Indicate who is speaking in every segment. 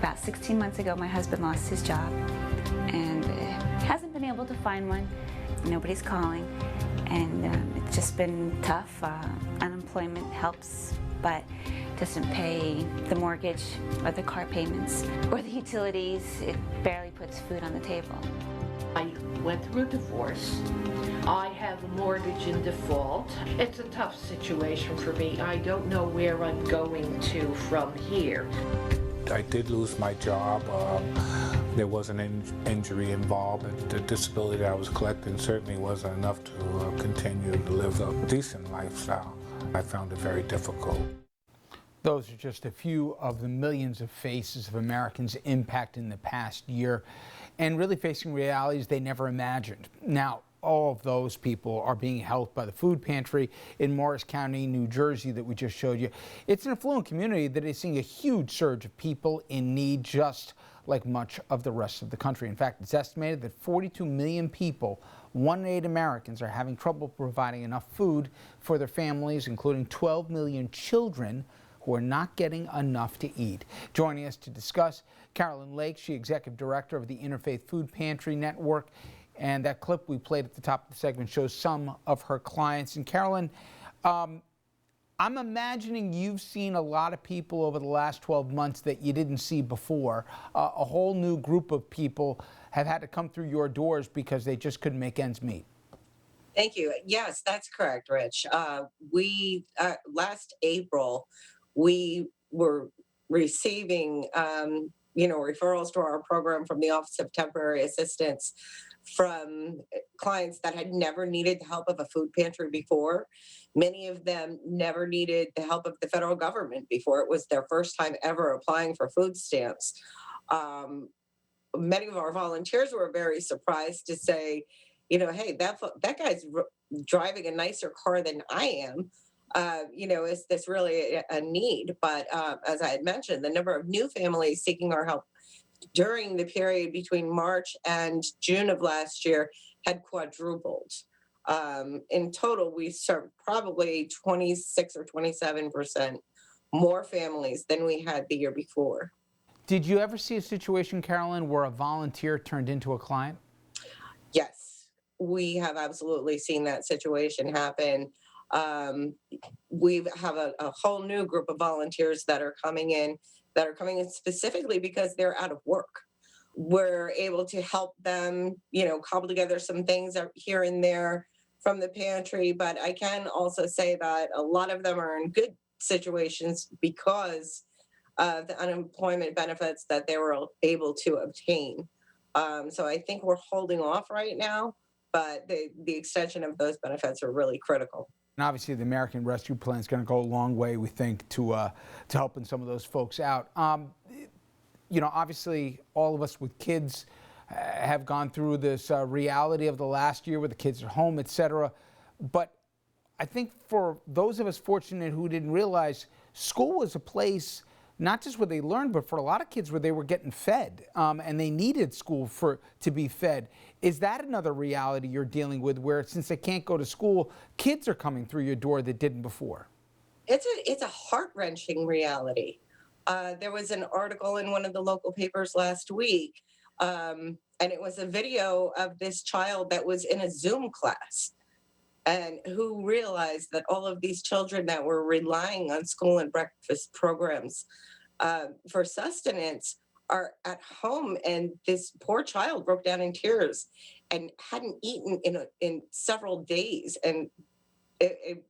Speaker 1: About 16 months ago, my husband lost his job and hasn't been able to find one. Nobody's calling, and it's just been tough. Unemployment helps, but doesn't pay the mortgage or the car payments or the utilities. It barely puts food on the table.
Speaker 2: I went through a divorce. I have a mortgage in default. It's a tough situation for me. I don't know where I'm going to from here.
Speaker 3: I did lose my job. There was an injury involved, and the disability that I was collecting certainly wasn't enough to continue to live a decent lifestyle. I found it very difficult.
Speaker 4: Those are just a few of the millions of faces of Americans impacted in the past year and really facing realities they never imagined. Now, all of those people are being helped by the food pantry in Morris County, New Jersey that we just showed you. It's an affluent community that is seeing a huge surge of people in need, just like much of the rest of the country. In fact, it's estimated that 42 million people, 1 in 8 Americans, are having trouble providing enough food for their families, including 12 million children who are not getting enough to eat. Joining us to discuss, Carolyn Lake, she's Executive Director of the Interfaith Food Pantry Network. And that clip we played at the top of the segment shows some of her clients. And Carolyn, I'm imagining you've seen a lot of people over the last 12 months that you didn't see before. A whole new group of people have had to come through your doors because they just couldn't make ends meet.
Speaker 5: Thank you. Yes, that's correct, Rich. Last April, we were receiving referrals to our program from the Office of Temporary Assistance from clients that had never needed the help of a food pantry before. Many of them never needed the help of the federal government before. It was their first time ever applying for food stamps. Many of our volunteers were very surprised to say, hey, that guy's driving a nicer car than I am. Is this really a need? But as I had mentioned, the number of new families seeking our help during the period between March and June of last year had quadrupled. In total, we served probably 26 or 27% more families than we had the year before.
Speaker 4: Did you ever see a situation, Carolyn, where a volunteer turned into a client?
Speaker 5: Yes, we have absolutely seen that situation happen. We have a whole new group of volunteers that are coming in specifically because they're out of work. We're able to help them, cobble together some things here and there from the pantry. But I can also say that a lot of them are in good situations because of the unemployment benefits that they were able to obtain. So I think we're holding off right now, but the extension of those benefits are really critical.
Speaker 4: And obviously, the American Rescue Plan is going to go a long way, we think, to helping some of those folks out. Obviously, all of us with kids have gone through this reality of the last year where the kids are home, et cetera. But I think for those of us fortunate who didn't realize, school was a place not just where they learned, but for a lot of kids where they were getting fed, and they needed school to be fed. Is that another reality you're dealing with, where since they can't go to school, kids are coming through your door that didn't before?
Speaker 5: It's a heart-wrenching reality. There was an article in one of the local papers last week, and it was a video of this child that was in a Zoom class and who realized that all of these children that were relying on school and breakfast programs for sustenance are at home, and this poor child broke down in tears and hadn't eaten in several days, and it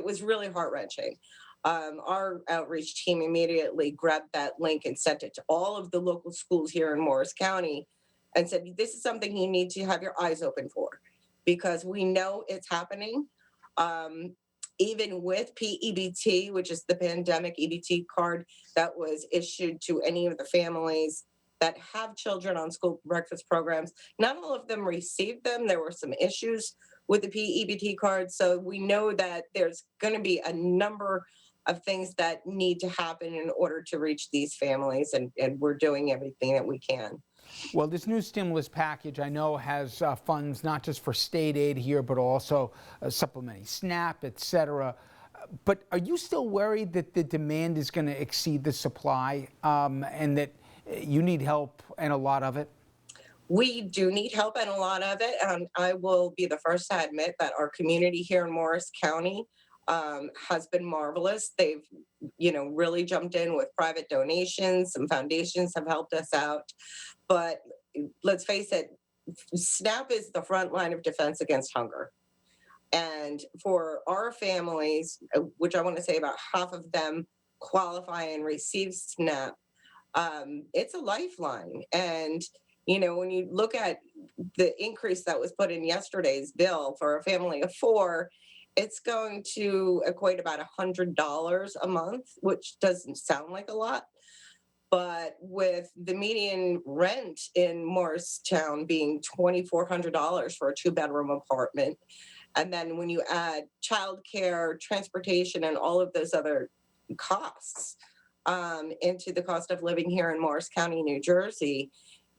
Speaker 5: was really heart-wrenching. Our outreach team immediately grabbed that link and sent it to all of the local schools here in Morris County and said, this is something you need to have your eyes open for, because we know it's happening. Even with PEBT, which is the pandemic EBT card that was issued to any of the families that have children on school breakfast programs, not all of them received them. There were some issues with the PEBT card. So we know that there's going to be a number of things that need to happen in order to reach these families, and we're doing everything that we can.
Speaker 4: Well, this new stimulus package, I know, has funds not just for state aid here, but also supplementing SNAP, et cetera. But are you still worried that the demand is going to exceed the supply, and that You need help and a lot of it.
Speaker 5: We do need help and a lot of it. And I will be the first to admit that our community here in Morris County has been marvelous. They've, really jumped in with private donations. Some foundations have helped us out. But let's face it, SNAP is the front line of defense against hunger. And for our families, which I want to say about half of them qualify and receive SNAP, it's a lifeline. And when you look at the increase that was put in yesterday's bill for a family of 4, it's going to equate about $100 a month, which doesn't sound like a lot. But with the median rent in Morristown being $2,400 for a 2-bedroom apartment, and then when you add childcare, transportation, and all of those other costs into the cost of living here in Morris County, New Jersey,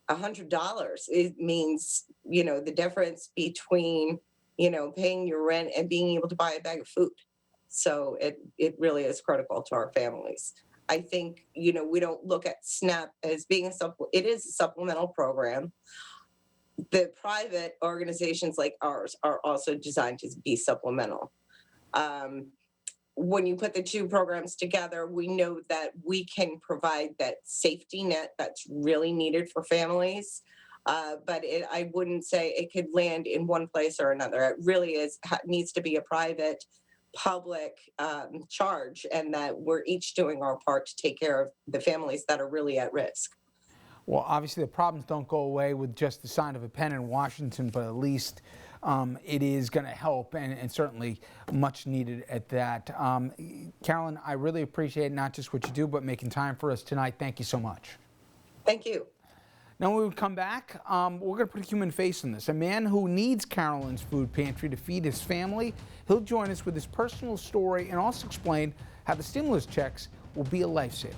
Speaker 5: $100, it means, the difference between, paying your rent and being able to buy a bag of food. So it really is critical to our families. I think, we don't look at SNAP as being it is a supplemental program. The private organizations like ours are also designed to be supplemental. When you put the two programs together, we know that we can provide that safety net that's really needed for families. But I wouldn't say it could land in one place or another. It really needs to be a private, public charge, and that we're each doing our part to take care of the families that are really at risk.
Speaker 4: Well, obviously the problems don't go away with just the sign of a pen in Washington, but at least it is going to help, and certainly much needed at that. Carolyn, I really appreciate not just what you do, but making time for us tonight. Thank you so much.
Speaker 5: Thank you.
Speaker 4: Now, when we come back, we're going to put a human face on this. A man who needs Carolyn's Food Pantry to feed his family. He'll join us with his personal story and also explain how the stimulus checks will be a lifesaver.